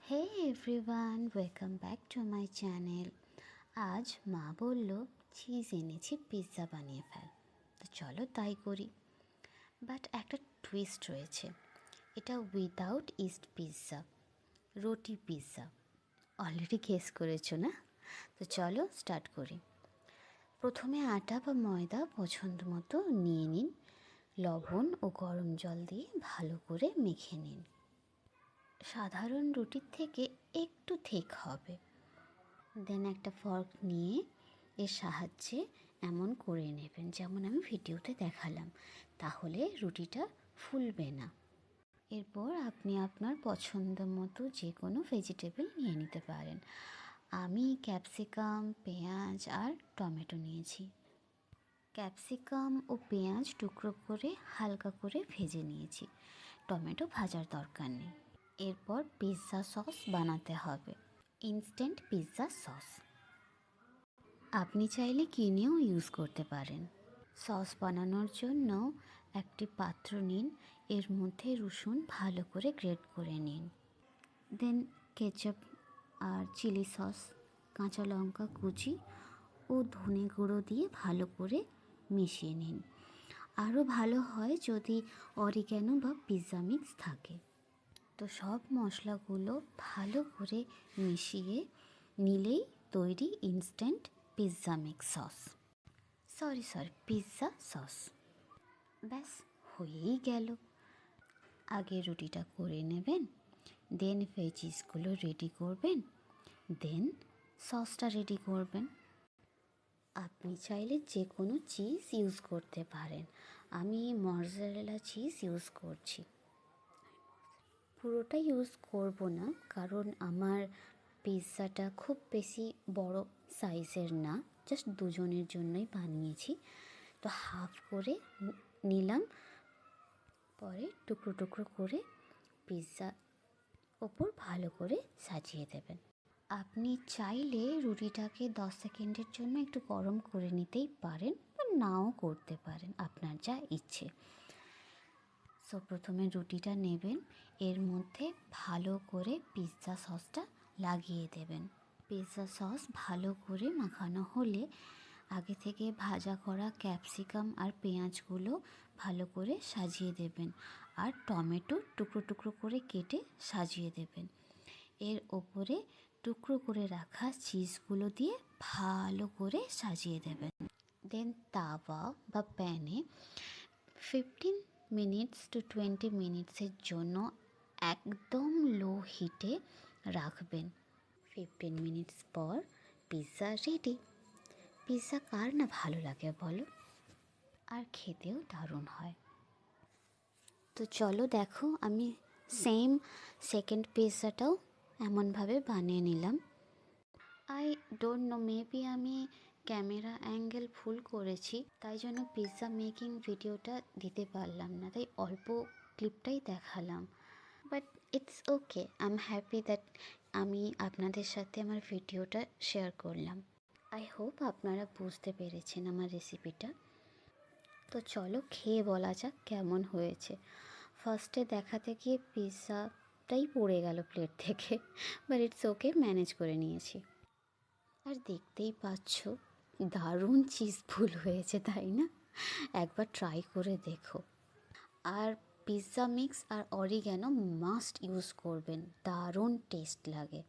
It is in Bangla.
Hey everyone, welcome back to my channel. আজ মা বলল চিজ এনেছি, পিৎজা বানিয়ে ফেল। তো চলো তাই করি। বাট একটা টুইস্ট রয়েছে, এটা উইদাউট ইস্ট পিৎজা, রুটি পিৎজা। অলরেডি গেস করেছো না? তো চলো স্টার্ট করি। প্রথমে আটা বা ময়দা পছন্দ মতো নিয়ে নিন, লবণ ও গরম জল দিয়ে ভালো করে মেখে নিন। সাধারণ রুটির থেকে একটু ঠিক হবে। দেন একটা ফর্ক নিয়ে এর সাহায্যে এমন করে নেবেন যেমন আমি ভিডিওতে দেখালাম, তাহলে রুটিটা ফুলবে না। এরপর আপনি আপনার পছন্দ মতো যে কোনো ভেজিটেবল নিয়ে নিতে পারেন। আমি ক্যাপসিকাম, পেঁয়াজ আর টমেটো নিয়েছি। ক্যাপসিকাম ও পেঁয়াজ টুকরো করে হালকা করে ভেজে নিয়েছি, টমেটো ভাজার দরকার নেই। এরপর পিৎজা সস বানাতে হবে, ইনস্ট্যান্ট পিৎজা সস। আপনি চাইলে কিনেও ইউজ করতে পারেন। সস বানানোর জন্য একটি পাত্র নিন, এর মধ্যে রসুন ভালো করে গ্রেট করে নিন। দেন কেচাপ আর চিলি সস, কাঁচা লঙ্কা কুচি ও ধনে গুঁড়ো দিয়ে ভালো করে মিশিয়ে নিন। আরও ভালো হয় যদি অরিগ্যানো বা পিৎজা মিক্স থাকে। তো সব মশলাগুলো ভালো করে মিশিয়ে নিলেই তৈরি instant pizza mix sauce, sorry pizza sauce. ব্যাস হয়েই গেল। আগে রুটিটা করে নেবেন, দেন ভেজিসগুলো রেডি করবেন, দেন সসটা রেডি করবেন। আপনি চাইলে যে কোনো চিজ ইউজ করতে পারেন, আমি মজেরেলা চিজ ইউজ করছি। পুরোটা ইউজ করব না, কারণ আমার পিৎজাটা খুব বেশি বড় সাইজের না, জাস্ট দুজনের জন্যই বানিয়েছি। তো হাফ করে নিলাম, পরে টুকরো টুকরো করে পিৎজা ওপর ভালো করে সাজিয়ে দেবেন। আপনি চাইলে রুটিটাকে 10 সেকেন্ডের জন্য একটু গরম করে নিতেই পারেন বা নাও করতে পারেন, আপনার যা ইচ্ছে। সো প্রথমে রুটিটা নেবেন, এর মধ্যে ভালো করে পিৎজা সসটা লাগিয়ে দেবেন। পিৎজা সস ভালো করে মাখানো হলে আগে থেকে ভাজা করা ক্যাপসিকাম আর পেঁয়াজগুলো ভালো করে সাজিয়ে দেবেন, আর টমেটো টুকরো টুকরো করে কেটে সাজিয়ে দেবেন। এর ওপরে টুকরো করে রাখা চিজগুলো দিয়ে ভালো করে সাজিয়ে দেবেন। দেন তাওয়া বা প্যানে 15 মিনিটস টু 20 মিনিটসের জন্য একদম লো হিটে রাখবেন। 15 মিনিটস পর পিৎজা রেডি। পিৎজা কার না ভালো লাগে বলো, আর খেতেও দারুণ হয়। তো চলো দেখো, আমি সেম সেকেন্ড পিৎজাটাও এমনভাবে বানিয়ে নিলাম। আই ডোন্ট নো, মেবি আমি ক্যামেরা অ্যাঙ্গেল ভুল করেছি, তাই জন্য পিৎজা মেকিং ভিডিওটা দিতে পারলাম না, তাই অল্প ক্লিপটাই দেখালাম। But it's okay, I am happy that আমি আপনাদের সাথে আমার ভিডিওটা শেয়ার করলাম। আই হোপ আপনারা বুঝতে পেরেছেন আমার রেসিপিটা। তো চলো খেয়ে বলা যাক কেমন হয়েছে। ফার্স্টে দেখাতে গিয়ে পিৎজাটাই পড়ে গেল প্লেট থেকে, বাট ইটস ওকে, ম্যানেজ করে নিয়েছি। আর দেখতেই পাচ্ছ দারুণ চিজফুল হয়েছে, তাই না? একবার ট্রাই করে দেখো। আর পিৎজা মিক্স আর অরিগ্যানো মাস্ট ইউজ করবেন, দারুণ টেস্ট লাগে।